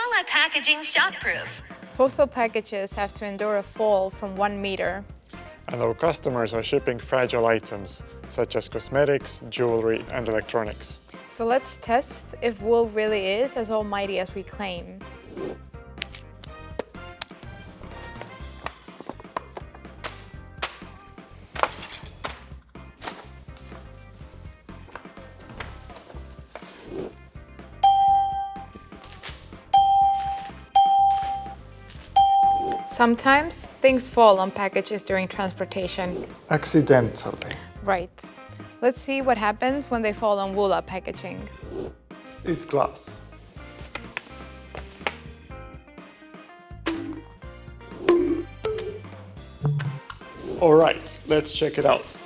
Woola Packaging Shockproof. Postal packages have to endure a fall from 1 meter. And our customers are shipping fragile items, such as cosmetics, jewelry, and electronics. So let's test if wool really is as almighty as we claim. Sometimes things fall on packages during transportation. Accidentally. Right. Let's see what happens when they fall on Woola packaging. It's glass. All right, let's check it out.